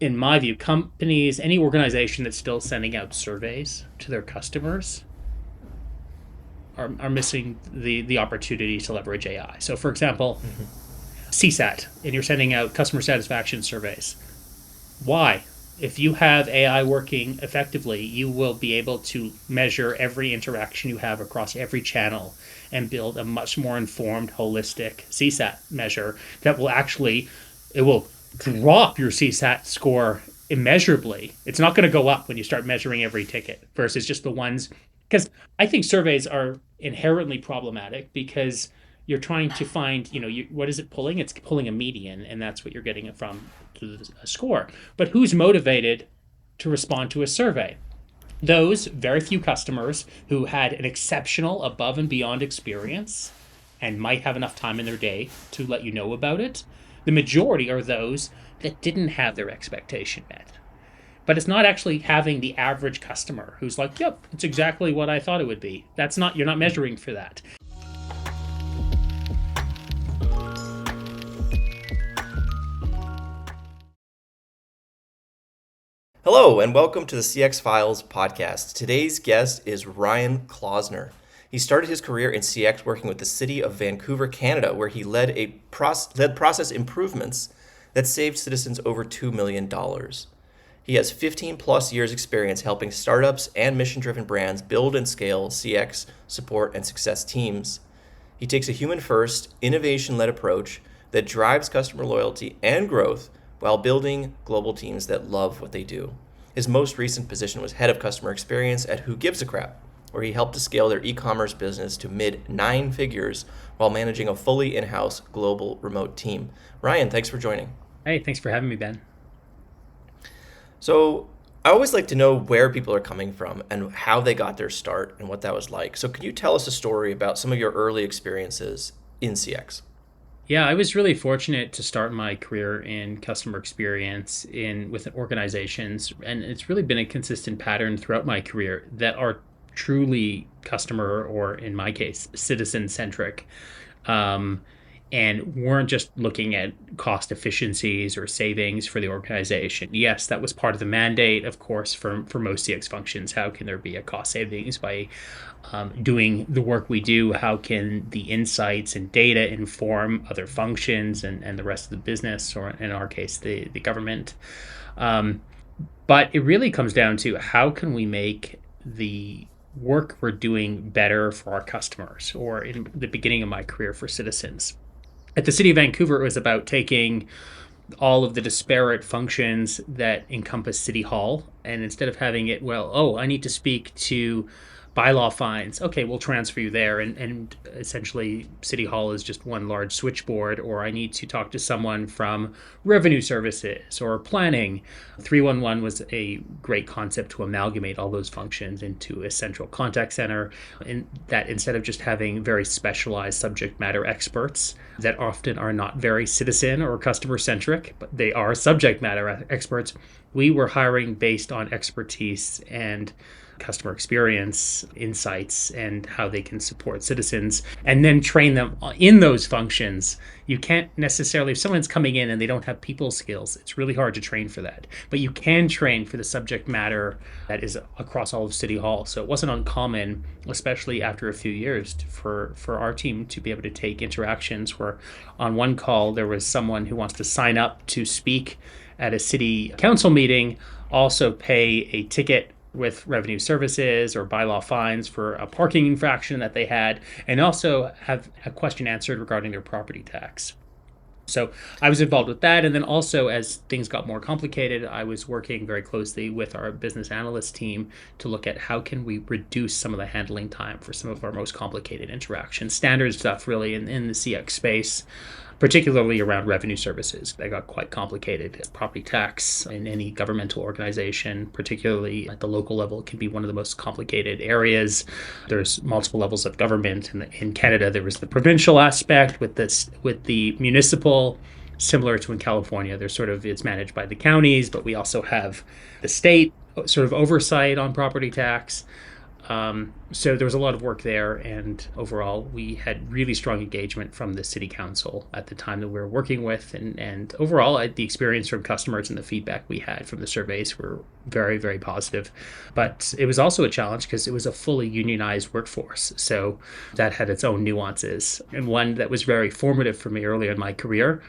in my view, companies, any organization that's still sending out surveys to their customers are missing the opportunity to leverage AI. So, for example, Hmm. CSAT, and you're sending out customer satisfaction surveys. Why? If you have AI working effectively, you will be able to measure every interaction you have across every channel and build a much more informed, holistic CSAT measure that will actually, it will drop your CSAT score immeasurably. It's not going to go up when you start measuring every ticket versus just the ones. Because I think surveys are inherently problematic because you're trying to find, what is it pulling? It's pulling a median, and that's what you're getting it from to a score. But who's motivated to respond to a survey? Those very few customers who had an exceptional above and beyond experience and might have enough time in their day to let you know about it. The majority are those that didn't have their expectation met. But it's not actually having the average customer who's like, yep, it's exactly what I thought it would be. That's not, you're not measuring for that. Hello, and welcome to the CX Files podcast. Today's guest is Ryan Klausner. He started his career in CX working with the city of Vancouver, Canada, where he led process improvements that saved citizens over $2 million. He has 15 plus years experience helping startups and mission-driven brands build and scale CX support and success teams. He takes a human-first, innovation-led approach that drives customer loyalty and growth while building global teams that love what they do. His most recent position was head of customer experience at Who Gives a Crap, where he helped to scale their e-commerce business to mid nine figures while managing a fully in-house global remote team. Ryan, thanks for joining. Hey, thanks for having me, Ben. So, I always like to know where people are coming from and how they got their start and what that was like. So, can you tell us a story about some of your early experiences in CX? Yeah, I was really fortunate to start my career in customer experience in with organizations, and it's really been a consistent pattern throughout my career that are truly customer or, in my case, citizen centric. Um, and weren't just looking at cost efficiencies or savings for the organization. Yes, that was part of the mandate, of course, for most CX functions. How can there be a cost savings by doing the work we do? How can the insights and data inform other functions and the rest of the business, or in our case, the government? Um, but it really comes down to how can we make the work we're doing better for our customers, or in the beginning of my career for citizens. At the city of Vancouver, it was about taking all of the disparate functions that encompass City Hall. And instead of having it, well, oh, I need to speak to bylaw fines. Okay, we'll transfer you there. And essentially, City Hall is just one large switchboard, or I need to talk to someone from revenue services or planning. 311 was a great concept to amalgamate all those functions into a central contact center. And that instead of just having very specialized subject matter experts that often are not very citizen or customer centric, but they are subject matter experts, we were hiring based on expertise and customer experience insights and how they can support citizens, and then train them in those functions. You can't necessarily, if someone's coming in and they don't have people skills, it's really hard to train for that, but you can train for the subject matter that is across all of City Hall. So it wasn't uncommon, especially after a few years, for our team to be able to take interactions where on one call there was someone who wants to sign up to speak at a city council meeting, also pay a ticket with revenue services or bylaw fines for a parking infraction that they had, and also have a question answered regarding their property tax. So I was involved with that. And then also, as things got more complicated, I was working very closely with our business analyst team to look at how can we reduce some of the handling time for some of our most complicated interactions, standard stuff really in the CX space, particularly around revenue services. They got quite complicated. Property tax in any governmental organization, particularly at the local level, can be one of the most complicated areas. There's multiple levels of government. In Canada, there was the provincial aspect with the municipal, similar to in California. There's sort of, it's managed by the counties, but we also have the state sort of oversight on property tax. So there was a lot of work there, and overall, we had really strong engagement from the city council at the time that we were working with, and overall, the experience from customers and the feedback we had from the surveys were very, very positive. But it was also a challenge because it was a fully unionized workforce, so that had its own nuances, and one that was very formative for me earlier in my career,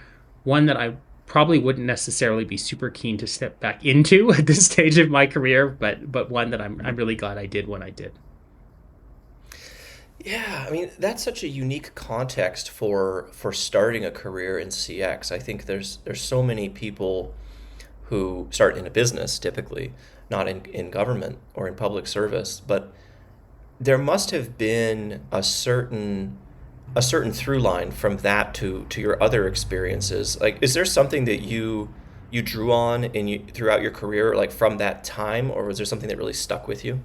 one that I probably wouldn't necessarily be super keen to step back into at this stage of my career, but one that I'm really glad I did when I did. Yeah, I mean that's such a unique context for starting a career in CX. I think there's so many people who start in a business typically, not in government or in public service, but there must have been a certain through line from that to your other experiences. Like, is there something that you drew on throughout your career, like from that time, or was there something that really stuck with you?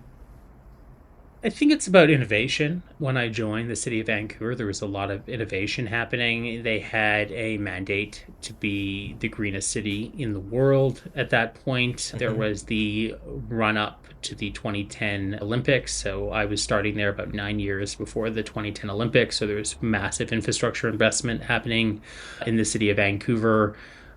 I think it's about innovation. When I joined the city of Vancouver, there was a lot of innovation happening. They had a mandate to be the greenest city in the world at that point. There Hmm. was the run up to the 2010 Olympics. So I was starting there about 9 years before the 2010 Olympics. So there was massive infrastructure investment happening in the city of Vancouver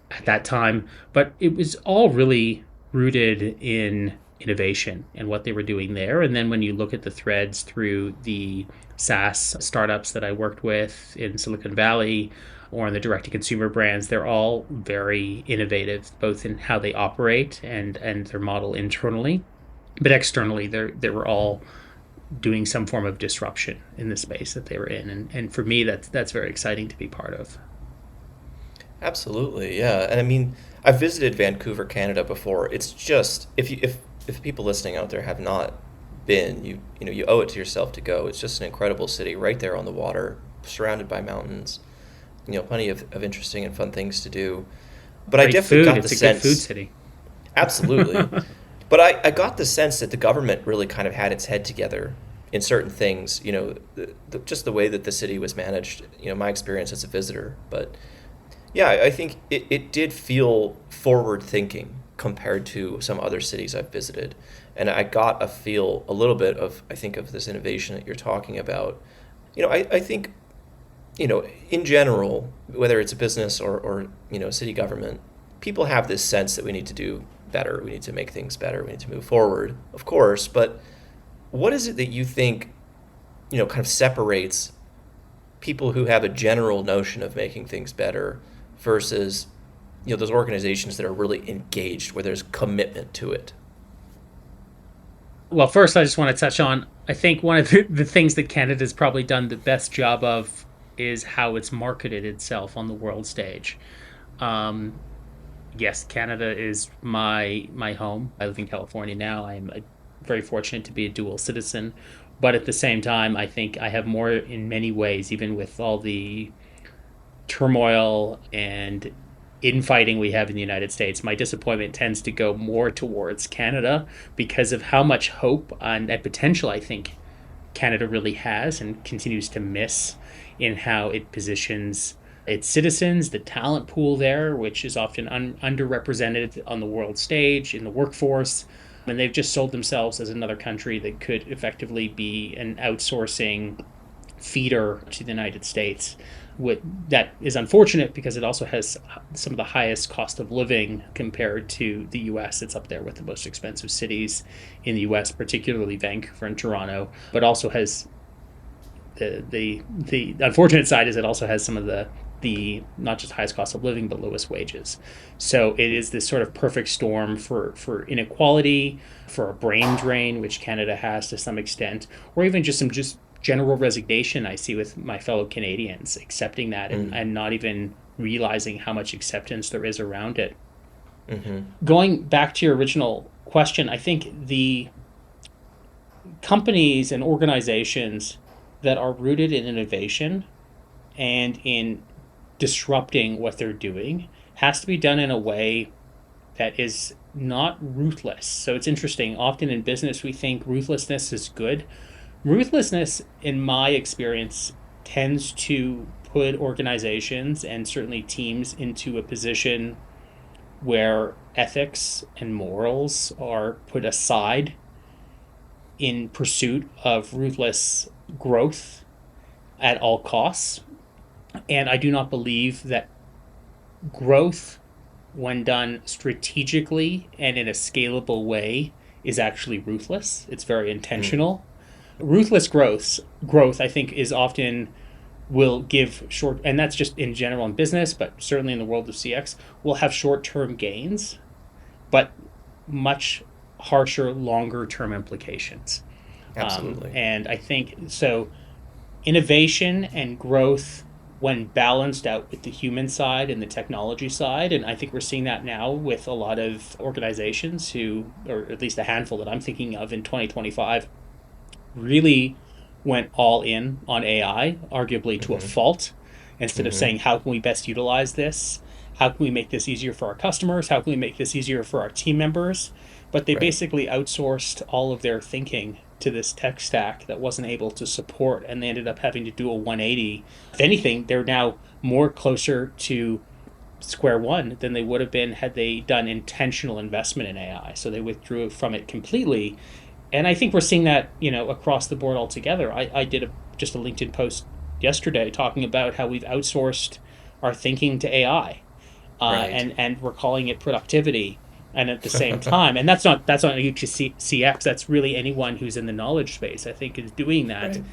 at that time. But it was all really rooted in innovation and what they were doing there. And then when you look at the threads through the SaaS startups that I worked with in Silicon Valley or in the direct to consumer brands, they're all very innovative, both in how they operate and their model internally. But externally, they were all doing some form of disruption in the space that they were in. And for me, that's very exciting to be part of. Absolutely, yeah. And I mean, I've visited Vancouver, Canada before. It's just if people listening out there have not been, you owe it to yourself to go. It's just an incredible city right there on the water, surrounded by mountains. Plenty of interesting and fun things to do. But I Great definitely food. got the It's a good food sense, city. absolutely. But I got the sense that the government really kind of had its head together in certain things. Just the way that the city was managed. My experience as a visitor, but yeah, I think it did feel forward thinking compared to some other cities I've visited. And I got a little bit of, I think, of this innovation that you're talking about. I think, in general, whether it's a business or city government, people have this sense that we need to do better. We need to make things better. We need to move forward, of course. But what is it that you think, kind of separates people who have a general notion of making things better versus those organizations that are really engaged where there's commitment to it? Well, first, I just want to touch on I think one of the things that Canada's probably done the best job of is how it's marketed itself on the world stage. Um, yes, Canada is my home. I live in California now. I'm very fortunate to be a dual citizen, but at the same time, I think I have more in many ways, even with all the turmoil and infighting we have in the United States, my disappointment tends to go more towards Canada because of how much hope and potential I think Canada really has and continues to miss in how it positions its citizens, the talent pool there, which is often underrepresented on the world stage, in the workforce. And they've just sold themselves as another country that could effectively be an outsourcing feeder to the United States. That is unfortunate because it also has some of the highest cost of living compared to the US. It's up there with the most expensive cities in the US, particularly Vancouver and Toronto, but also has the unfortunate side is it also has some of the not just highest cost of living but lowest wages. So it is this sort of perfect storm for inequality, for a brain drain, which Canada has to some extent, or even just some just general resignation I see with my fellow Canadians, accepting that Mm. and not even realizing how much acceptance there is around it. Mm-hmm. Going back to your original question, I think the companies and organizations that are rooted in innovation and in disrupting what they're doing has to be done in a way that is not ruthless. So it's interesting. Often in business, we think ruthlessness is good. Ruthlessness, in my experience, tends to put organizations and certainly teams into a position where ethics and morals are put aside in pursuit of ruthless growth at all costs. And I do not believe that growth, when done strategically and in a scalable way, is actually ruthless. It's very Mm. intentional. Ruthless growth, I think, is often will give short, and that's just in general in business, but certainly in the world of CX, will have short-term gains, but much harsher, longer-term implications. Absolutely. And I think so. Innovation and growth, when balanced out with the human side and the technology side, and I think we're seeing that now with a lot of organizations who, or at least a handful that I'm thinking of in 2025, really went all in on AI, arguably to a Mm-hmm. fault, instead of Mm-hmm. saying, how can we best utilize this? How can we make this easier for our customers? How can we make this easier for our team members? But they Right. basically outsourced all of their thinking to this tech stack that wasn't able to support, and they ended up having to do a 180. If anything, they're now more closer to square one than they would have been had they done intentional investment in AI. So they withdrew from it completely, and I think we're seeing that across the board altogether. I did just a LinkedIn post yesterday talking about how we've outsourced our thinking to AI, Right. and we're calling it productivity. And at the same time, and that's not CX. That's really anyone who's in the knowledge space, I think, is doing that. Right.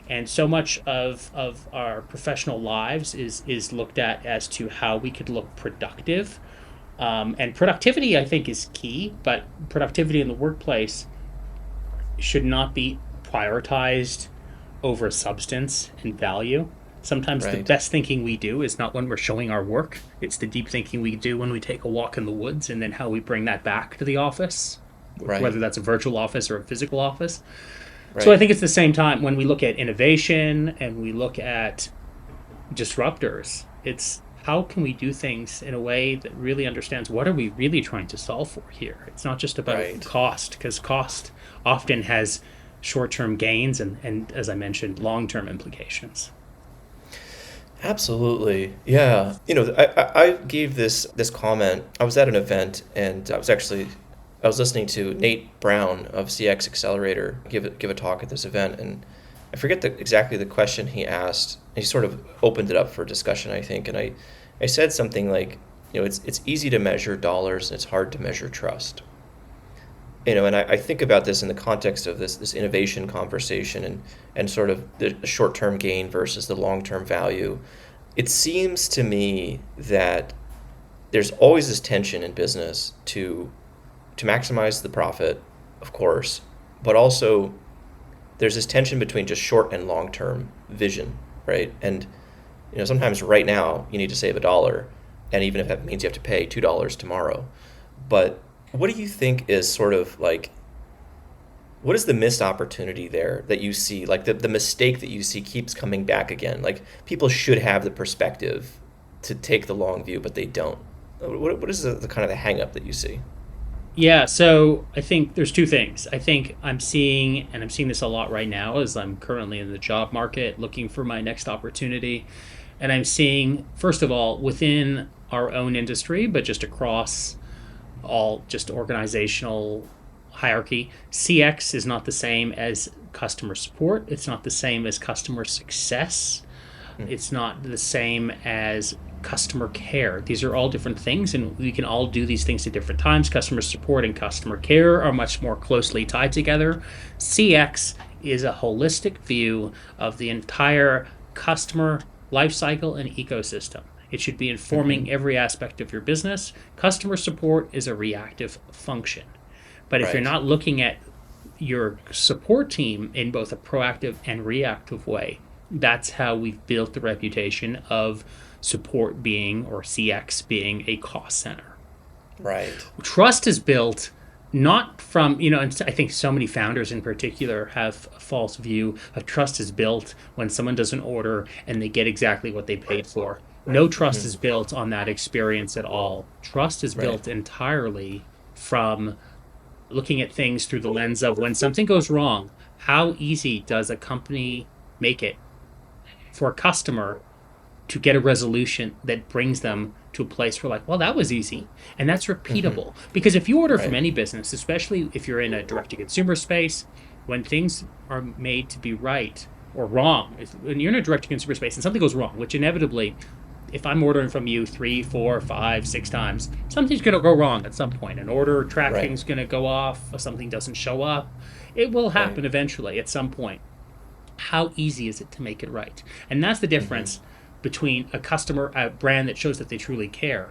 And so much of our professional lives is looked at as to how we could look productive. And productivity, I think, is key, but productivity in the workplace should not be prioritized over substance and value. Sometimes the Right. best thinking we do is not when we're showing our work, it's the deep thinking we do when we take a walk in the woods, and then how we bring that back to the office, Right. whether that's a virtual office or a physical office. So I Right. think it's the same time when we look at innovation and we look at disruptors. It's how can we do things in a way that really understands what are we really trying to solve for here. It's not just about Right. cost, because cost often has short-term gains and as I mentioned, long-term implications. Absolutely. Yeah. I gave this comment. I was at an event and I was listening to Nate Brown of CX Accelerator give a talk at this event, and I forget exactly the question he asked. He sort of opened it up for discussion, I think, and I said something like, it's easy to measure dollars and it's hard to measure trust. And I think about this in the context of this innovation conversation, and sort of the short term gain versus the long term value. It seems to me that there's always this tension in business to maximize the profit, of course, but also there's this tension between just short and long term vision, right? And sometimes right now you need to save $1, and even if that means you have to pay $2 tomorrow. But what do you think is sort of like, what is the missed opportunity there that you see? Like the mistake that you see keeps coming back again. Like people should have the perspective to take the long view, but they don't. What is the kind of the hang up that you see? Yeah, so I think there's two things. I think I'm seeing this a lot right now as I'm currently in the job market looking for my next opportunity. And I'm seeing, first of all, within our own industry, but just across all just organizational hierarchy, CX is not the same as customer support. It's not the same as customer success. Hmm. It's not the same as customer care. These are all different things, and we can all do these things at different times. Customer support and customer care are much more closely tied together. CX is a holistic view of the entire customer lifecycle and ecosystem. It should be Mm-hmm. informing every aspect of your business. Customer support is a reactive function. But if you're Right. not looking at your support team in both a proactive and reactive way, that's how we've built the reputation of support being, or CX being, a cost center. Right. Trust is built not from, and I think so many founders in particular have a false view of trust is built when someone does an order and they get exactly what they paid for. No trust Mm-hmm. is built on that experience at all. Trust is Right. built entirely from looking at things through the lens of when something goes wrong, how easy does a company make it for a customer to get a resolution that brings them to a place where, like, well, that was easy, and that's Mm-hmm. repeatable. Because if you order from Right. any business, especially if you're in a direct to consumer space, when things are made to be right or wrong, when you're in a direct-to-consumer space and something goes wrong, which inevitably, if I'm ordering from you 3, 4, 5, 6 times, something's going to go wrong at some point. An order Right. tracking's going to go off, or something doesn't show up. It will Right. happen eventually at some point. How easy is it to make it right? And that's the Mm-hmm. difference between a brand that shows that they truly care,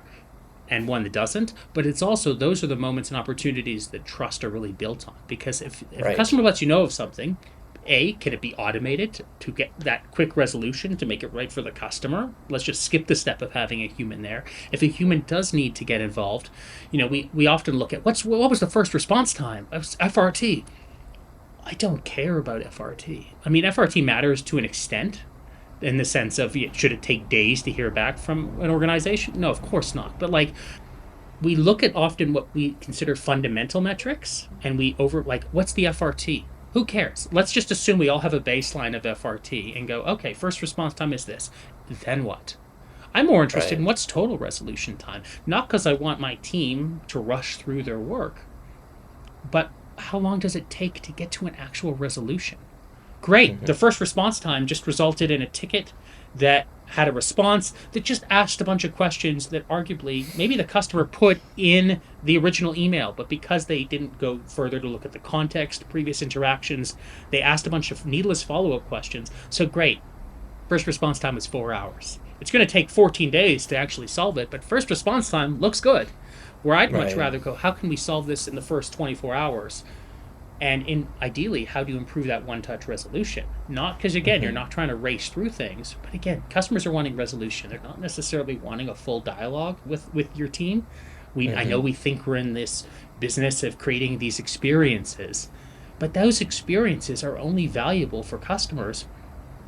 and one that doesn't. But it's also, those are the moments and opportunities that trust are really built on. Because if a Right. customer lets you know of something, can it be automated to get that quick resolution to make it right for the customer? Let's just skip the step of having a human there. If a human does need to get involved, we often look at what was the first response time? It was FRT. I don't care about FRT. I mean, FRT matters to an extent, in the sense of, should it take days to hear back from an organization? No, of course not. But like, we look at often what we consider fundamental metrics, and what's the FRT? Who cares? Let's just assume we all have a baseline of FRT and go, okay, first response time is this. Then what? I'm more interested Right. in what's total resolution time, not because I want my team to rush through their work, but how long does it take to get to an actual resolution? Great. The Mm-hmm. first response time just resulted in a ticket that had a response that just asked a bunch of questions that arguably maybe the customer put in the original email, but because they didn't go further to look at the context, previous interactions, they asked a bunch of needless follow up questions. So great. First response time was 4 hours. It's going to take 14 days to actually solve it, but first response time looks good. Where I'd much Right. rather go, how can we solve this in the first 24 hours? And ideally, how do you improve that one touch resolution? Not because, again, you're Mm-hmm. not trying to race through things, but again, customers are wanting resolution. They're not necessarily wanting a full dialogue with your team. I know Mm-hmm. we think we're in this business of creating these experiences, but those experiences are only valuable for customers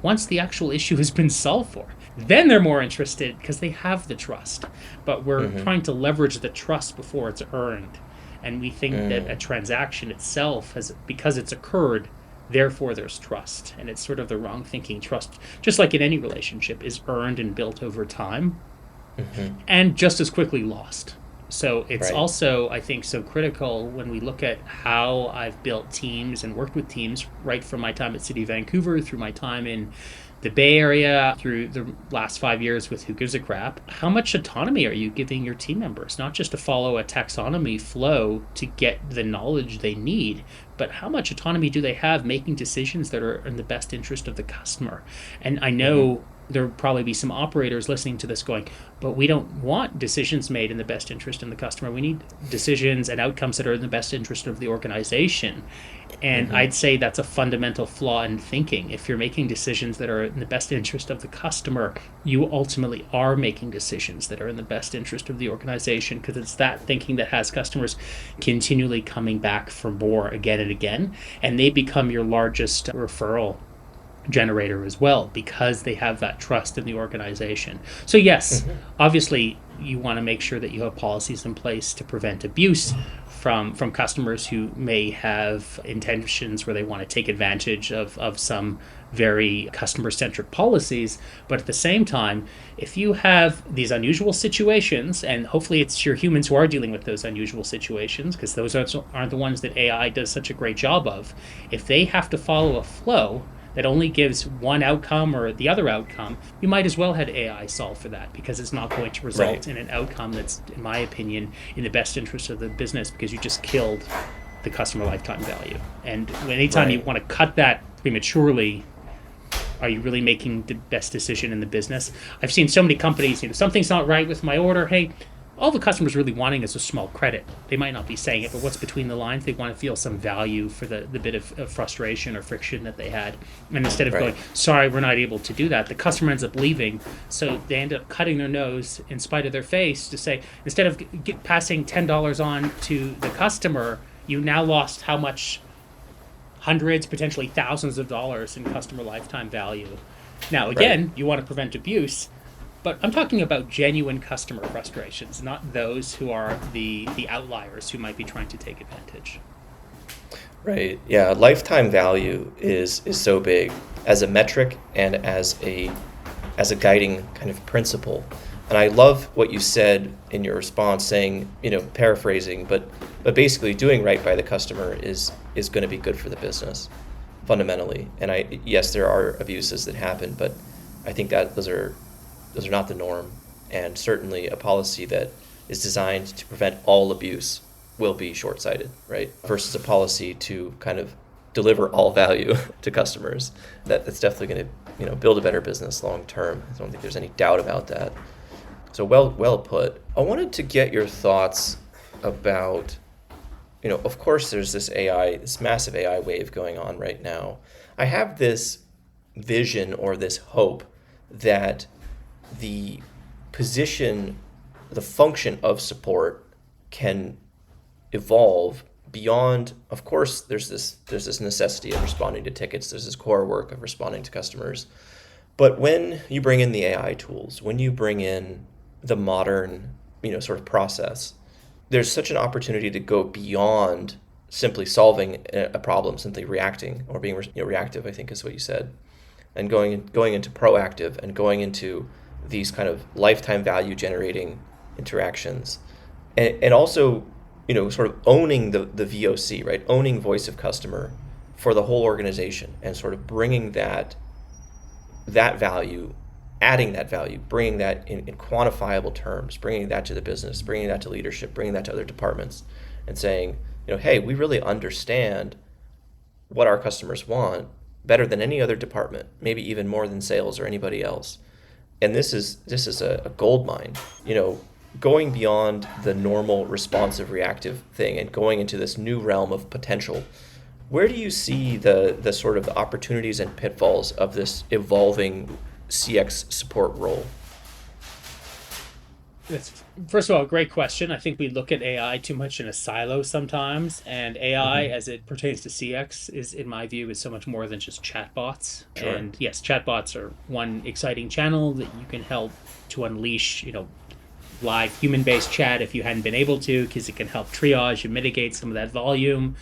once the actual issue has been solved for. Then they're more interested because they have the trust. But we're Mm-hmm. trying to leverage the trust before it's earned. And we think that a Mm. transaction itself has, because it's occurred, therefore there's trust. And it's sort of the wrong thinking. Trust, just like in any relationship, is earned and built over time Mm-hmm. and just as quickly lost. So it's Right. also, I think, so critical when we look at how I've built teams and worked with teams, right from my time at City of Vancouver through my time in the Bay Area, through the last 5 years with Who Gives a Crap. How much autonomy are you giving your team members? Not just to follow a taxonomy flow to get the knowledge they need, but how much autonomy do they have making decisions that are in the best interest of the customer? And I Mm-hmm. know there'll probably be some operators listening to this going, but we don't want decisions made in the best interest of the customer. We need decisions and outcomes that are in the best interest of the organization. And Mm-hmm. I'd say that's a fundamental flaw in thinking. If you're making decisions that are in the best interest of the customer, you ultimately are making decisions that are in the best interest of the organization, because it's that thinking that has customers continually coming back for more again and again. And they become your largest referral generator as well, because they have that trust in the organization. So yes, Mm-hmm. obviously you want to make sure that you have policies in place to prevent abuse from customers who may have intentions where they want to take advantage of some very customer centric policies. But at the same time, if you have these unusual situations, and hopefully it's your humans who are dealing with those unusual situations, because those aren't the ones that AI does such a great job of, if they have to follow a flow that only gives one outcome or the other outcome, you might as well have AI solve for that, because it's not going to Right. result in an outcome that's, in my opinion, in the best interest of the business, because you just killed the customer lifetime value. And anytime you Right. want to cut that prematurely, are you really making the best decision in the business? I've seen so many companies, something's not right with my order. Hey, all the customer's really wanting is a small credit. They might not be saying it, but what's between the lines? They want to feel some value for the bit of frustration or friction that they had. And instead of going, Right. sorry, we're not able to do that, the customer ends up leaving. So they end up cutting their nose in spite of their face to say, instead of passing $10 on to the customer, you now lost how much? Hundreds, potentially thousands of dollars in customer lifetime value. Now, Right. again, you want to prevent abuse, but I'm talking about genuine customer frustrations, not those who are the outliers who might be trying to take advantage. Right. Yeah. Lifetime value is so big as a metric and as a guiding kind of principle. And I love what you said in your response, saying, paraphrasing, but basically doing right by the customer is going to be good for the business fundamentally. And yes, there are abuses that happen, but I think that those are not the norm. And certainly a policy that is designed to prevent all abuse will be short-sighted, right? Versus a policy to kind of deliver all value to customers. That's definitely going to, build a better business long term. I don't think there's any doubt about that. So well put. I wanted to get your thoughts about, of course there's this massive AI wave going on right now. I have this vision or this hope that the function of support can evolve beyond. Of course, there's this necessity of responding to tickets. There's this core work of responding to customers. But when you bring in the AI tools, when you bring in the modern, sort of process, there's such an opportunity to go beyond simply solving a problem, simply reacting or being reactive, I think is what you said, and going into proactive and going into these kind of lifetime value generating interactions, and also sort of owning the VoC, right? Owning voice of customer for the whole organization and sort of bringing that value, adding that value, bringing that in quantifiable terms, bringing that to the business, bringing that to leadership, bringing that to other departments, and saying, hey, we really understand what our customers want better than any other department, maybe even more than sales or anybody else. And this is a gold mine, going beyond the normal responsive reactive thing and going into this new realm of potential. Where do you see the sort of the opportunities and pitfalls of this evolving CX support role? First of all, great question. I think we look at AI too much in a silo sometimes, and AI, as it pertains to CX, is, in my view, is so much more than just chatbots. Sure. And yes, chatbots are one exciting channel that you can help to unleash, live human-based chat if you hadn't been able to, because it can help triage and mitigate some of that volume.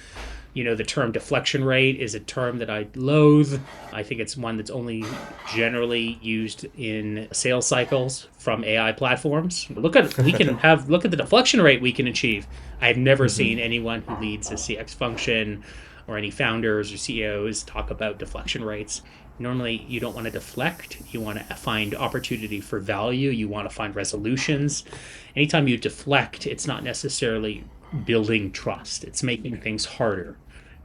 The term deflection rate is a term that I loathe. I think it's one that's only generally used in sales cycles from AI platforms. Look at the deflection rate we can achieve. I've never seen anyone who leads a CX function or any founders or CEOs talk about deflection rates. Normally, you don't want to deflect. You want to find opportunity for value. You want to find resolutions. Anytime you deflect, it's not necessarily building trust. It's making things harder.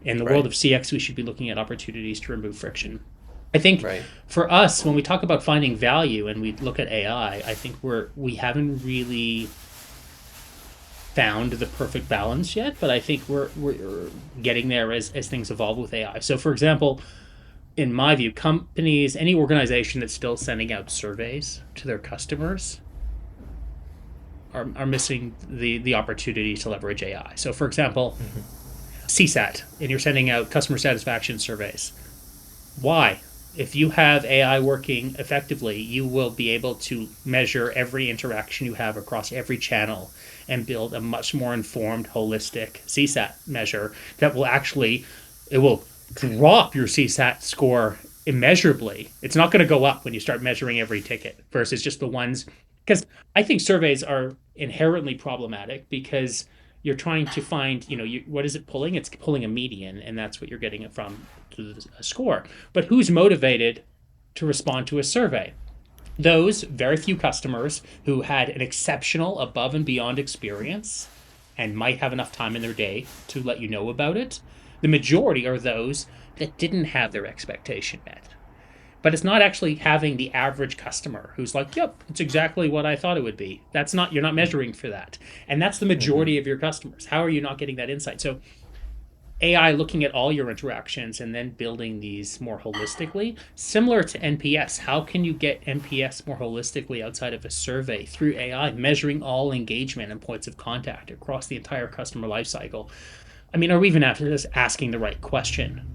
In the world of CX, we should be looking at opportunities to remove friction. I think for us, when we talk about finding value and we look at AI, I think we haven't really found the perfect balance yet, but I think we're getting there as things evolve with AI. So for example, in my view, companies, any organization that's still sending out surveys to their customers are missing the opportunity to leverage AI. So for example, CSAT, and you're sending out customer satisfaction surveys. Why? If you have AI working effectively, you will be able to measure every interaction you have across every channel and build a much more informed, holistic CSAT measure that will drop your CSAT score immeasurably. It's not going to go up when you start measuring every ticket versus just the ones, because I think surveys are inherently problematic because you're trying to find, what is it pulling? It's pulling a median, and that's what you're getting it from to a score. But who's motivated to respond to a survey? Those very few customers who had an exceptional above and beyond experience and might have enough time in their day to let you know about it. The majority are those that didn't have their expectation met. But it's not actually having the average customer who's like, yep, it's exactly what I thought it would be. You're not measuring for that. And that's the majority of your customers. How are you not getting that insight? So AI looking at all your interactions and then building these more holistically, similar to NPS. How can you get NPS more holistically outside of a survey through AI, measuring all engagement and points of contact across the entire customer lifecycle? I mean, are we even after this asking the right question?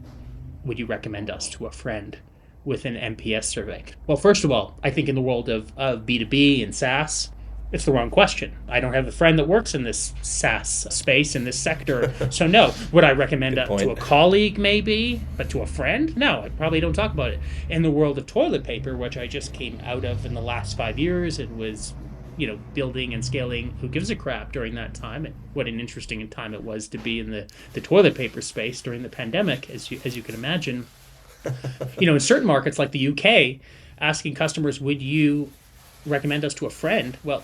Would you recommend us to a friend with an NPS survey? Well, first of all, I think in the world of B2B and SaaS, it's the wrong question. I don't have a friend that works in this SaaS space, in this sector. So no. Would I recommend it to a colleague maybe, but to a friend? No, I probably don't talk about it. In the world of toilet paper, which I just came out of in the last 5 years and was building and scaling, who gives a crap during that time. And what an interesting time it was to be in the toilet paper space during the pandemic, as you can imagine. In certain markets like the UK, asking customers, would you recommend us to a friend? Well,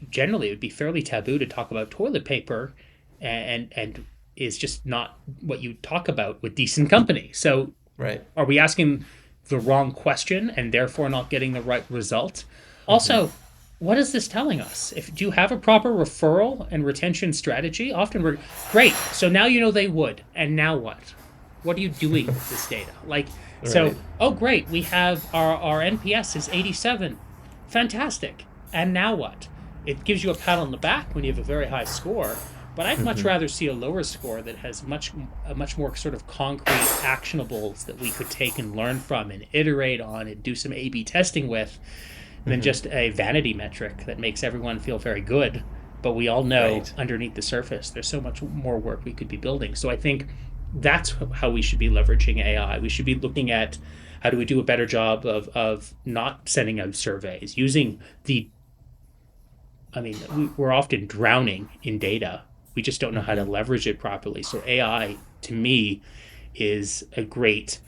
generally it would be fairly taboo to talk about toilet paper, and is just not what you talk about with decent company. So Right. are we asking the wrong question and therefore not getting the right result? Hmm. Also, what is this telling us? If do you have a proper referral and retention strategy? Often we're great. So now they would. And now what? What are you doing with this data? Like, Right. so, oh great, we have our NPS is 87. Fantastic. And now what? It gives you a pat on the back when you have a very high score, but I'd much Hmm. rather see a lower score that has much more sort of concrete actionables that we could take and learn from and iterate on and do some A/B testing with, than Hmm. just a vanity metric that makes everyone feel very good. But we all know Right. underneath the surface, there's so much more work we could be building. So I think that's how we should be leveraging AI. We should be looking at how do we do a better job of not sending out surveys, using the I mean, we're often drowning in data. We just don't know how to Hmm. leverage it properly. So AI, to me, is a great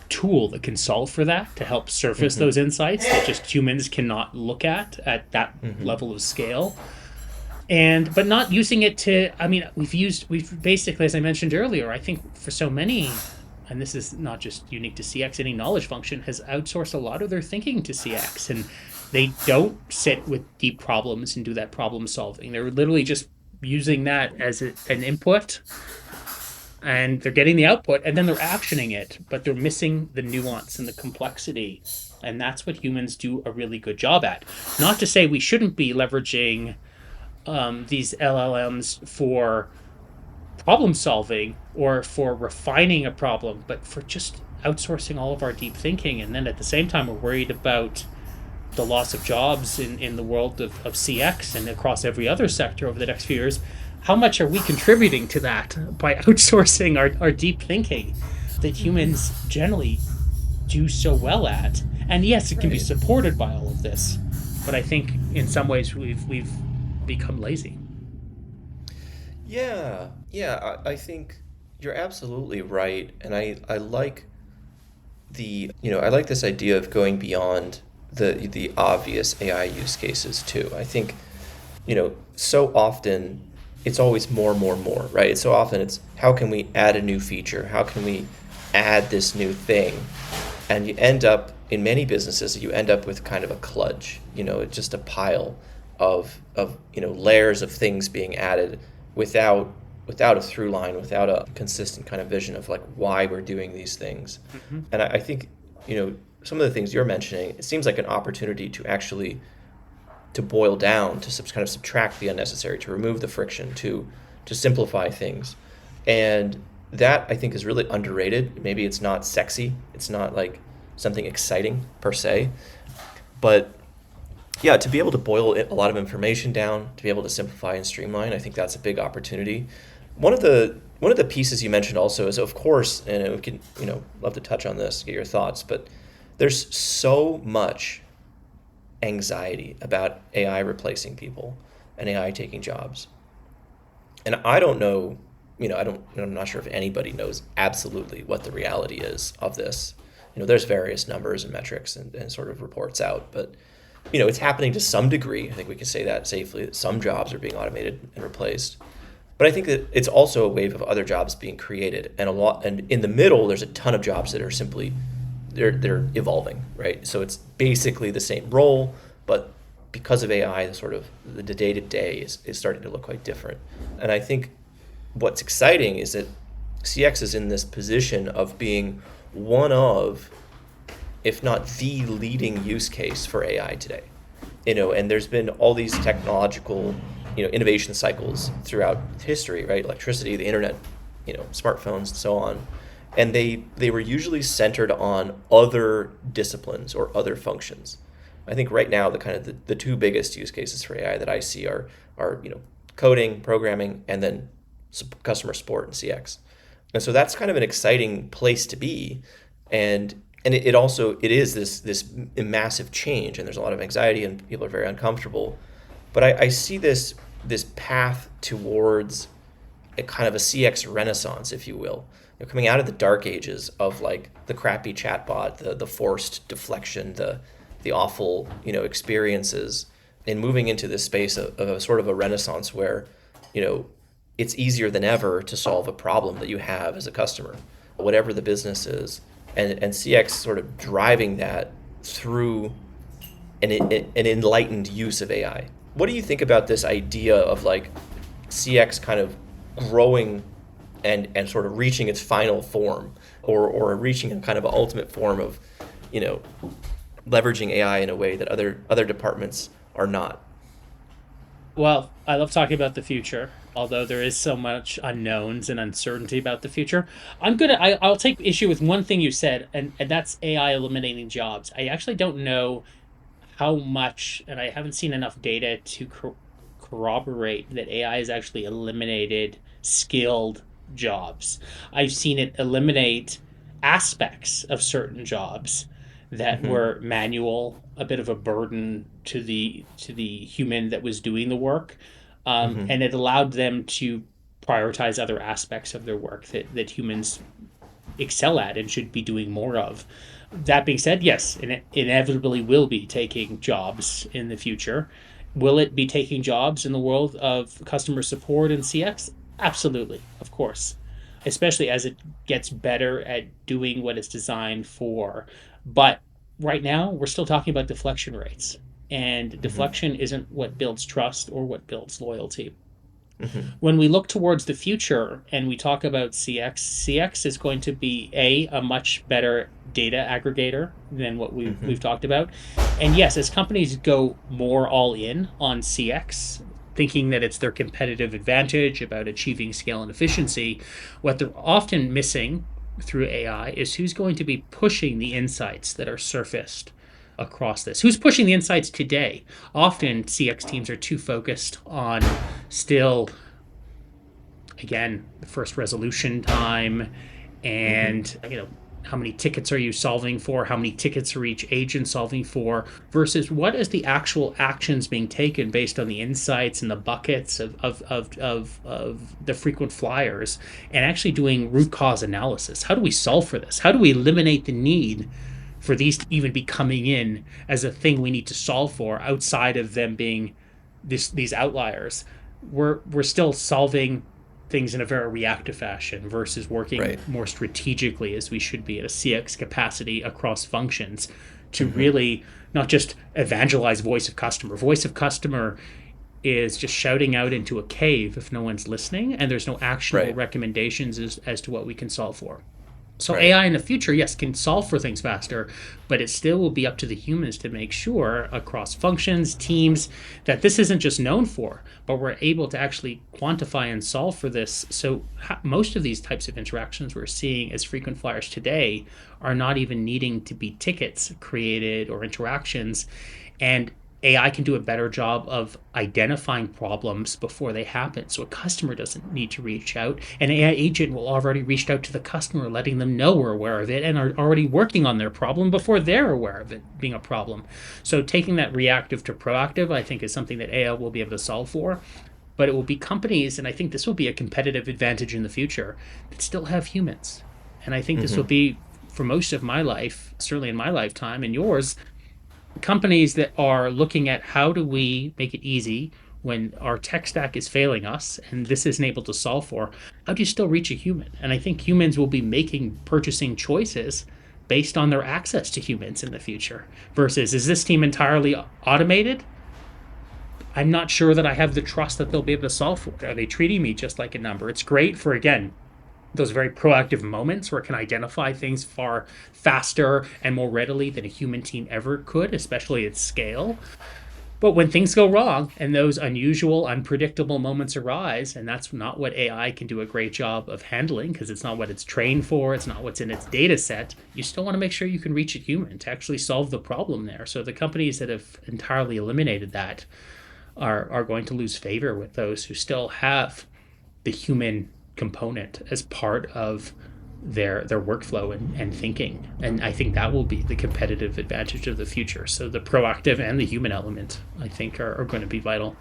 tool that can solve for that, to help surface Hmm. those insights that just humans cannot look at that Hmm. level of scale. And but not using it to, we've basically, as I mentioned earlier, I think for so many, and this is not just unique to CX, any knowledge function has outsourced a lot of their thinking to CX, and they don't sit with deep problems and do that problem solving. They're literally just using that as an input, and they're getting the output, and then they're actioning it, but they're missing the nuance and the complexity. And that's what humans do a really good job at. Not to say we shouldn't be leveraging these LLMs for problem solving or for refining a problem, but for just outsourcing all of our deep thinking. And then at the same time, we're worried about the loss of jobs in the world of CX and across every other sector over the next few years. How much are we contributing to that by outsourcing our deep thinking that humans generally do so well at? And yes, it can be Right. supported by all of this, but I think in some ways we've become lazy. Yeah. Yeah. I think you're absolutely right, and I like I like this idea of going beyond the obvious AI use cases too. I think so often it's always more, more, more, right? So often it's how can we add a new feature? How can we add this new thing? And you end up in many businesses, you end up with kind of a kludge, it's just a pile of layers of things being added without a through line, without a consistent kind of vision of like why we're doing these things. Mm-hmm. And I think, some of the things you're mentioning, it seems like an opportunity to actually to boil down, to kind of subtract the unnecessary, to remove the friction, to simplify things. And that I think is really underrated. Maybe it's not sexy. It's not like something exciting per se, but yeah, to be able to boil a lot of information down, to be able to simplify and streamline, I think that's a big opportunity. One of the pieces you mentioned also is, of course, and we can love to touch on this, get your thoughts, but there's so much anxiety about AI replacing people and AI taking jobs. And I don't know, I'm not sure if anybody knows absolutely what the reality is of this. There's various numbers and metrics and sort of reports out, but it's happening to some degree. I think we can say that safely, that some jobs are being automated and replaced. But I think that it's also a wave of other jobs being created, and in the middle, there's a ton of jobs that are simply they're evolving, right? So it's basically the same role, but because of AI, the day to day is starting to look quite different. And I think what's exciting is that CX is in this position of being one of, if not the leading use case for AI today. And there's been all these technological, innovation cycles throughout history, right? Electricity, the internet, smartphones, and so on. And they were usually centered on other disciplines or other functions. I think right now the two biggest use cases for AI that I see are coding, programming, and then customer support and CX. And so that's kind of an exciting place to be. And And it also it is this massive change, and there's a lot of anxiety, and people are very uncomfortable. But I see this path towards a kind of a CX renaissance, if you will. Coming out of the dark ages of like the crappy chatbot, the forced deflection, the awful experiences, and moving into this space of a sort of a renaissance where you know it's easier than ever to solve a problem that you have as a customer, whatever the business is, and CX sort of driving that through an enlightened use of AI. What do you think about this idea of like CX kind of growing and sort of reaching its final form, or reaching a kind of ultimate form of, you know, leveraging AI in a way that other departments are not? Well, I love talking about the future, although there is so much unknowns and uncertainty about the future. I'll take issue with one thing you said, and that's AI eliminating jobs. I actually don't know how much, and I haven't seen enough data to corroborate that AI has actually eliminated skilled jobs. I've seen it eliminate aspects of certain jobs that Mm-hmm. were manual, a bit of a burden to the human that was doing the work, Mm-hmm. and it allowed them to prioritize other aspects of their work that humans excel at and should be doing more of. That being said, yes, it inevitably will be taking jobs in the future. Will it be taking jobs in the world of customer support and CX? Absolutely, of course, especially as it gets better at doing what it's designed for. But right now, we're still talking about deflection rates. And Mm-hmm. deflection isn't what builds trust or what builds loyalty. Mm-hmm. When we look towards the future and we talk about CX is going to be a much better data aggregator than what Mm-hmm. we've talked about. And yes, as companies go more all in on CX, thinking that it's their competitive advantage about achieving scale and efficiency, what they're often missing through AI is who's going to be pushing the insights that are surfaced across this. Who's pushing the insights today? Often CX teams are too focused on still, again, the first resolution time, Mm-hmm. and how many tickets are you solving for, how many tickets are each agent solving for, versus what is the actual actions being taken based on the insights and the buckets of the frequent flyers, and actually doing root cause analysis. How do we solve for this? How do we eliminate the need for these to even be coming in as a thing we need to solve for, outside of them being these outliers? We're still solving things in a very reactive fashion versus working Right. more strategically as we should be at a CX capacity across functions, to Mm-hmm. really not just evangelize voice of customer. Voice of customer is just shouting out into a cave if no one's listening and there's no actionable Right. recommendations as to what we can solve for. So Right. AI in the future, yes, can solve for things faster, but it still will be up to the humans to make sure across functions, teams, that this isn't just known for, but we're able to actually quantify and solve for this. So most of these types of interactions we're seeing as frequent flyers today are not even needing to be tickets created or interactions. And AI can do a better job of identifying problems before they happen. So a customer doesn't need to reach out. An AI agent will already reached out to the customer, letting them know we're aware of it and are already working on their problem before they're aware of it being a problem. So taking that reactive to proactive, I think, is something that AI will be able to solve for. But it will be companies, and I think this will be a competitive advantage in the future, that still have humans. And I think this will Mm-hmm. be, for most of my life, certainly in my lifetime and yours, companies that are looking at how do we make it easy when our tech stack is failing us and this isn't able to solve for, how do you still reach a human? And I think humans will be making purchasing choices based on their access to humans in the future, versus, is this team entirely automated? I'm not sure that I have the trust that they'll be able to solve for it. Are they treating me just like a number? It's great for, again, those very proactive moments where it can identify things far faster and more readily than a human team ever could, especially at scale. But when things go wrong and those unusual, unpredictable moments arise, and that's not what AI can do a great job of handling because it's not what it's trained for, it's not what's in its data set, you still want to make sure you can reach a human to actually solve the problem there. So the companies that have entirely eliminated that are going to lose favor with those who still have the human component as part of their workflow and thinking. And I think that will be the competitive advantage of the future. So the proactive and the human element, I think, are going to be vital.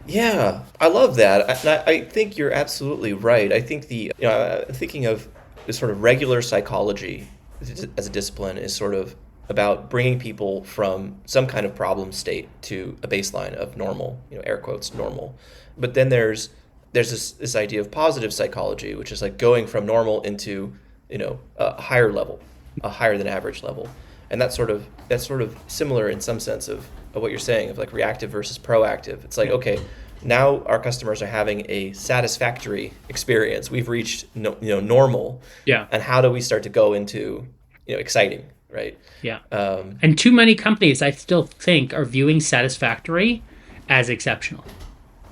Yeah, I love that. I think you're absolutely right. I think thinking of the sort of regular psychology as a discipline is sort of about bringing people from some kind of problem state to a baseline of normal, air quotes, normal. But then there's this idea of positive psychology, which is like going from normal into, a higher level, a higher than average level. And that's sort of similar in some sense of what you're saying of like reactive versus proactive. It's like, okay, now our customers are having a satisfactory experience. We've reached normal, Yeah. and how do we start to go into exciting, right? Yeah. Um, And too many companies, I still think, are viewing satisfactory as exceptional.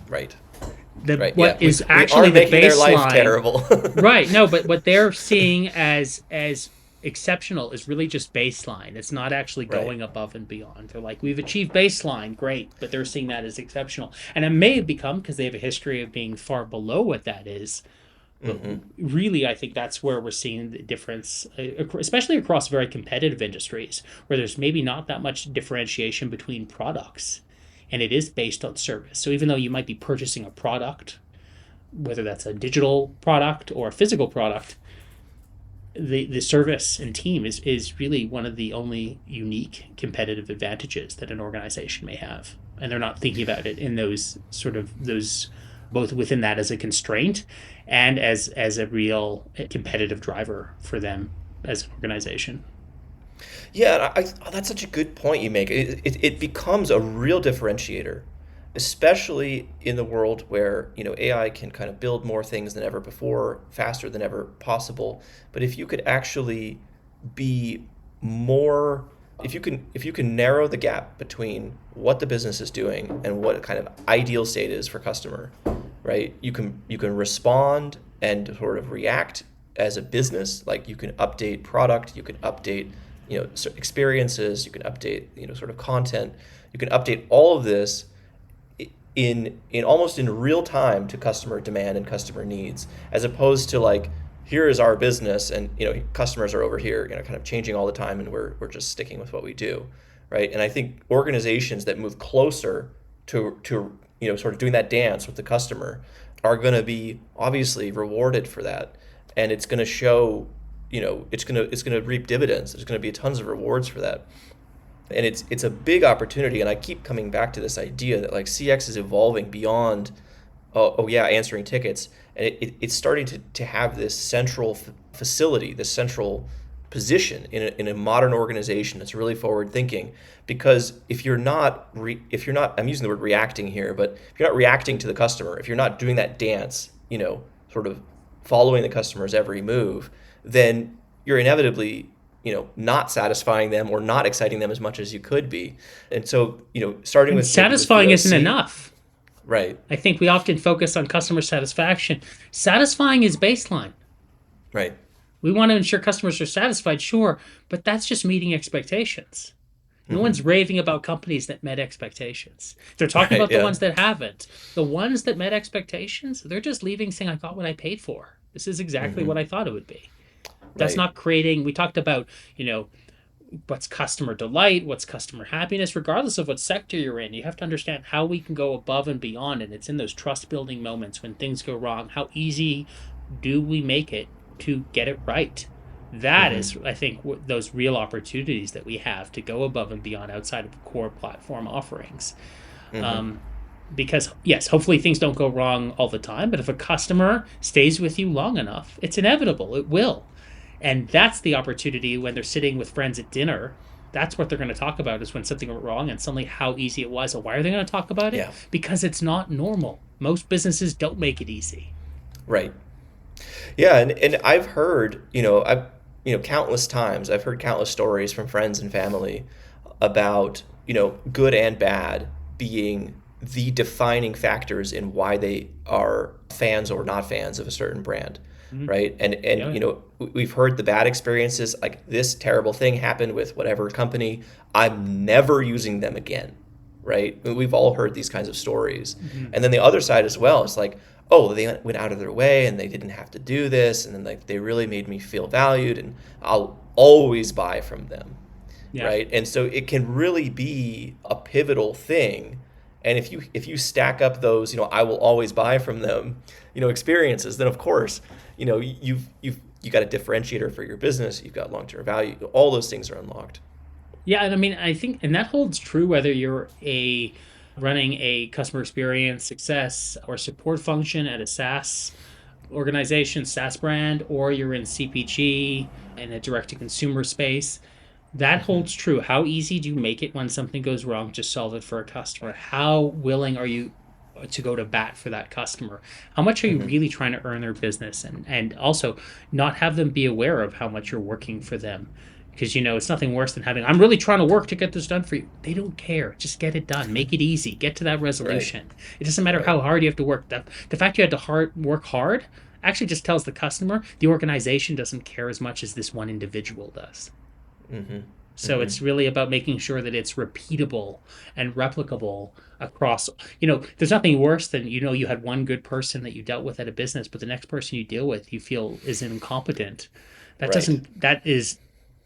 right, The right, yeah. what is We are actually the making their life baseline, terrible. right? No, but what they're seeing as exceptional is really just baseline. It's not actually Right. going above and beyond. They're like, we've achieved baseline, great, but they're seeing that as exceptional. And it may have become because they have a history of being far below what that is. But Hmm. really, I think that's where we're seeing the difference, especially across very competitive industries, where there's maybe not that much differentiation between products, and it is based on service. So even though you might be purchasing a product, whether that's a digital product or a physical product, the service and team is really one of the only unique competitive advantages that an organization may have. And they're not thinking about it in those both within that as a constraint and as a real competitive driver for them as an organization. Yeah, that's such a good point you make. It becomes a real differentiator, especially in the world where, AI can kind of build more things than ever before, faster than ever possible. But if you could actually be more, if you can narrow the gap between what the business is doing and what kind of ideal state is for customer, right? You can respond and sort of react as a business. Like you can update product, you can update experiences, you can update sort of content, you can update all of this in almost in real time to customer demand and customer needs, as opposed to like, here is our business and customers are over here kind of changing all the time, and we're just sticking with what we do, right? And I think organizations that move closer to sort of doing that dance with the customer are going to be obviously rewarded for that, and it's going to show, it's going to reap dividends. There's going to be tons of rewards for that, and it's a big opportunity. And I keep coming back to this idea that like CX is evolving beyond, oh yeah, answering tickets, and it's starting to have this central facility, this central position in a modern organization that's really forward thinking. Because if you're not I'm using the word reacting here, but if you're not reacting to the customer, if you're not doing that dance, sort of following the customer's every move, then you're inevitably not satisfying them or not exciting them as much as you could be. And so starting And with maybe with satisfying isn't VoC. enough. Right, I think we often focus on customer satisfaction. Satisfying is baseline. right. We want to ensure customers are satisfied, sure, but that's just meeting expectations. No Hmm. one's raving about companies that met expectations. They're talking Right, about the yeah. ones that haven't. The ones that met expectations, they're just leaving saying, I got what I paid for. This is exactly Hmm. what I thought it would be. That's Right. not creating, we talked about, what's customer delight, what's customer happiness, regardless of what sector you're in. You have to understand how we can go above and beyond. And it's in those trust building moments when things go wrong. How easy do we make it to get it right? That Hmm. is, I think, those real opportunities that we have to go above and beyond outside of core platform offerings. Hmm. Um, because, yes, hopefully things don't go wrong all the time, but if a customer stays with you long enough, it's inevitable. It will. And that's the opportunity when they're sitting with friends at dinner. That's what they're going to talk about is when something went wrong and suddenly how easy it was. And why are they going to talk about it? Yeah. Because it's not normal. Most businesses don't make it easy. Right. Yeah, and I've heard, countless times, I've heard countless stories from friends and family about, good and bad being the defining factors in why they are fans or not fans of a certain brand, Mm-hmm. right? And Yeah. we've heard the bad experiences, like this terrible thing happened with whatever company, I'm never using them again, right? We've all heard these kinds of stories. Mm-hmm. And then the other side as well is like, oh, they went out of their way and they didn't have to do this, and then like they really made me feel valued, and I'll always buy from them, Yeah. right? And so it can really be a pivotal thing. And if you stack up those, I will always buy from them, experiences, then of course, you got a differentiator for your business, you've got long-term value, all those things are unlocked. Yeah, and I mean, I think, and that holds true whether you're running a customer experience, success, or support function at a SaaS organization, SaaS brand, or you're in CPG in a direct to consumer space. That Hmm. holds true. How easy do you make it when something goes wrong to solve it for a customer? How willing are you to go to bat for that customer? How much are you Hmm. really trying to earn their business? And also not have them be aware of how much you're working for them. Because it's nothing worse than having, I'm really trying to work to get this done for you. They don't care. Just get it done. Make it easy. Get to that Right, resolution. It doesn't matter right. how hard you have to work. The fact you had to work hard actually just tells the customer the organization doesn't care as much as this one individual does. Hmm. So Hmm. it's really about making sure that it's repeatable and replicable across, there's nothing worse than, you had one good person that you dealt with at a business, but the next person you deal with you feel is incompetent. That Right. doesn't, that is,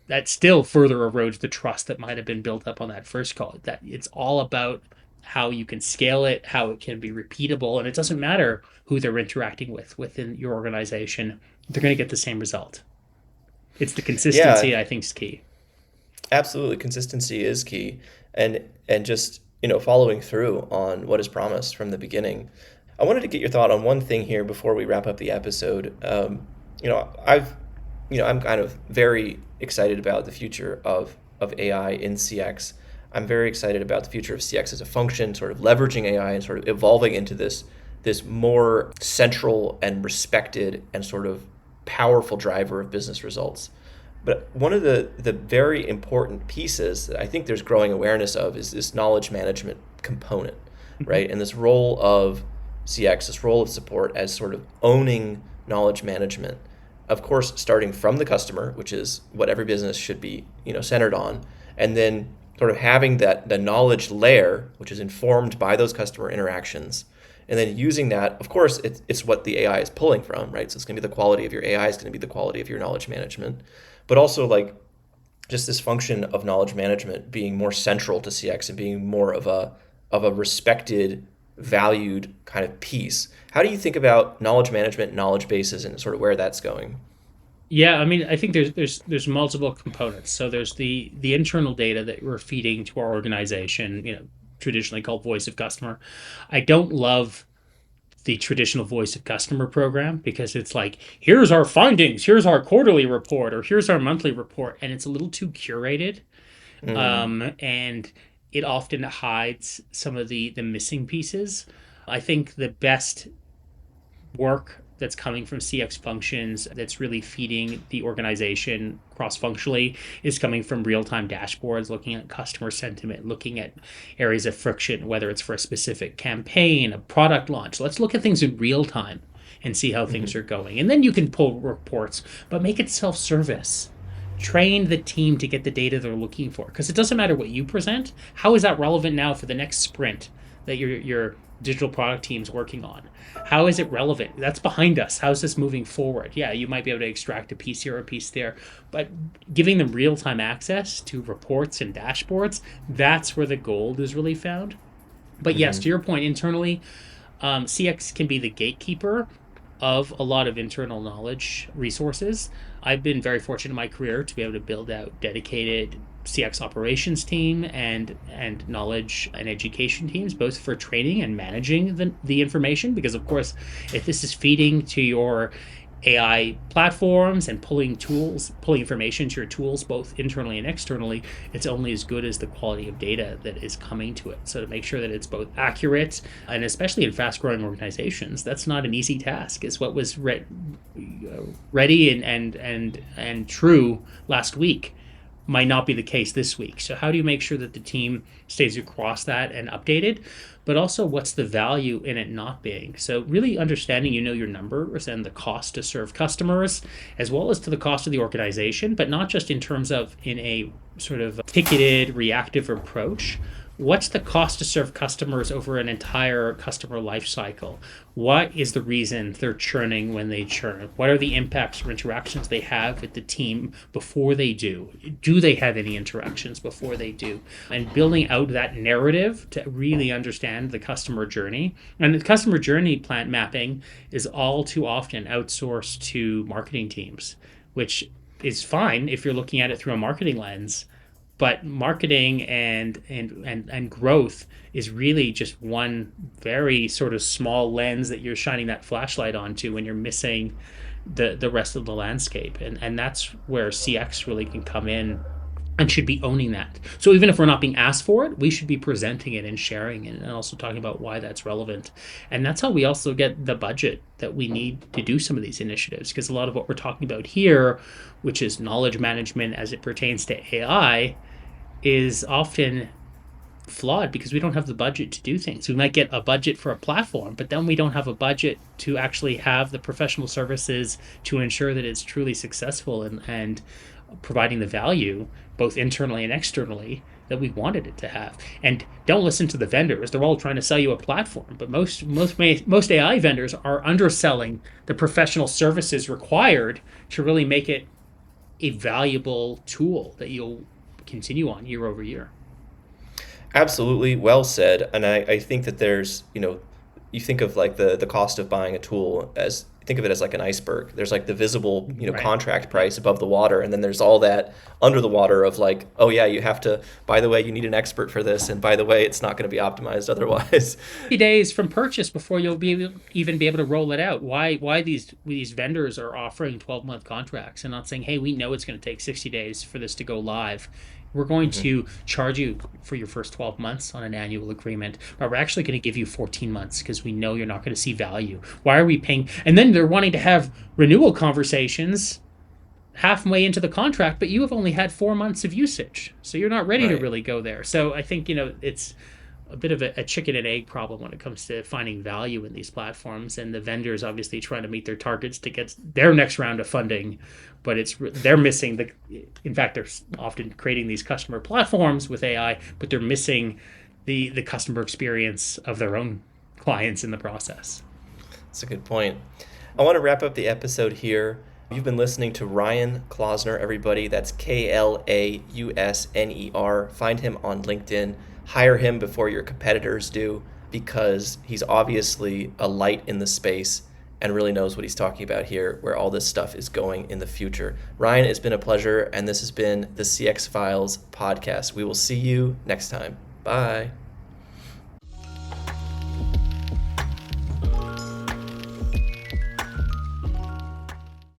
that still further erodes the trust that might have been built up on that first call. That it's all about how you can scale it, how it can be repeatable, and it doesn't matter who they're interacting with within your organization. They're going to get the same result. It's the Yeah, consistency, I think, is key. absolutely. Consistency is key, and just following through on what is promised from the beginning. I wanted to get your thought on one thing here before we wrap up the episode. I've I'm kind of very excited about the future of AI in CX. I'm very excited about the future of CX as a function, sort of leveraging AI and sort of evolving into this more central and respected and sort of powerful driver of business results. But one of the very important pieces that I think there's growing awareness of is this knowledge management component, Mhm. right? And this role of CX, this role of support as sort of owning knowledge management. Of course, starting from the customer, which is what every business should be, centered on, and then sort of having that the knowledge layer, which is informed by those customer interactions, and then using that. Of course, it's what the AI is pulling from, right? So it's going to be the quality of your AI is going to be the quality of your knowledge management, but also like just this function of knowledge management being more central to CX and being more of a respected, valued kind of piece. How do you think about knowledge management, knowledge bases, and sort of where that's going? Yeah, I mean, I think there's multiple components. So there's the internal data that we're feeding to our organization, traditionally called voice of customer. I don't love the traditional voice of customer program because it's like, here's our findings, here's our quarterly report, or here's our monthly report, and it's a little too curated. Mm, And it often hides some of the missing pieces. I think the best work that's coming from CX functions that's really feeding the organization cross functionally is coming from real time dashboards, looking at customer sentiment, looking at areas of friction, whether it's for a specific campaign, a product launch. Let's look at things in real time and see how things hmm. are going. And then you can pull reports, but make it self service. Train the team to get the data they're looking for because it doesn't matter what you present. How is that relevant now for the next sprint that your digital product team's working on? How is it relevant? That's behind us. How is this moving forward? Yeah, you might be able to extract a piece here, a piece there, but giving them real time access to reports and dashboards, that's where the gold is really found. But yes, Hmm. to your point, internally, CX can be the gatekeeper of a lot of internal knowledge resources. I've been very fortunate in my career to be able to build out dedicated CX operations team and knowledge and education teams, both for training and managing the information. Because of course, if this is feeding to your AI platforms and pulling information to your tools, both internally and externally, it's only as good as the quality of data that is coming to it. So to make sure that it's both accurate and especially in fast growing organizations, that's not an easy task. Is what was ready and true last week might not be the case this week. So how do you make sure that the team stays across that and updated? But also what's the value in it not being? So really understanding your numbers and the cost to serve customers, as well as to the cost of the organization, but not just in terms of in a sort of ticketed reactive approach, what's the cost to serve customers over an entire customer life cycle? What is the reason they're churning when they churn? What are the impacts or interactions they have with the team before they do? Do they have any interactions before they do? And building out that narrative to really understand the customer journey. And the customer journey plan mapping is all too often outsourced to marketing teams, which is fine if you're looking at it through a marketing lens, but marketing and growth is really just one very sort of small lens that you're shining that flashlight onto when you're missing the rest of the landscape, and that's where CX really can come in and should be owning that. So even if we're not being asked for it, we should be presenting it and sharing it and also talking about why that's relevant. And that's how we also get the budget that we need to do some of these initiatives, because a lot of what we're talking about here, which is knowledge management as it pertains to AI, is often flawed because we don't have the budget to do things. We might get a budget for a platform, but then we don't have a budget to actually have the professional services to ensure that it's truly successful and providing the value both internally and externally that we wanted it to have. And don't listen to the vendors; they're all trying to sell you a platform. But most AI vendors are underselling the professional services required to really make it a valuable tool that you'll continue on year over year. Absolutely, well said. And I think that there's, you think of like the cost of buying a tool as, think of it as like an iceberg. There's like the visible, Right. contract price above the water, and then there's all that under the water of like, oh yeah, you have to, by the way, you need an expert for this, and by the way, it's not going to be optimized otherwise. 60 days from purchase before you'll even be able to roll it out. Why these vendors are offering 12-month contracts and not saying, hey, we know it's going to take 60 days for this to go live. We're going to charge you for your first 12 months on an annual agreement, but we're actually going to give you 14 months because we know you're not going to see value. Why are we paying? And then they're wanting to have renewal conversations halfway into the contract, but you have only had 4 months of usage. So you're not ready to Right. really go there. So I think, it's a bit of a chicken and egg problem when it comes to finding value in these platforms, and the vendors obviously trying to meet their targets to get their next round of funding, but they're missing in fact they're often creating these customer platforms with AI, but they're missing the customer experience of their own clients in the process. That's a good point. I want to wrap up the episode here. You've been listening to Ryan Klausner, everybody. That's Klausner. Find him on LinkedIn. Hire him before your competitors do, because he's obviously a light in the space and really knows what he's talking about here, where all this stuff is going in the future. Ryan, it's been a pleasure, and this has been the CX Files podcast. We will see you next time. Bye.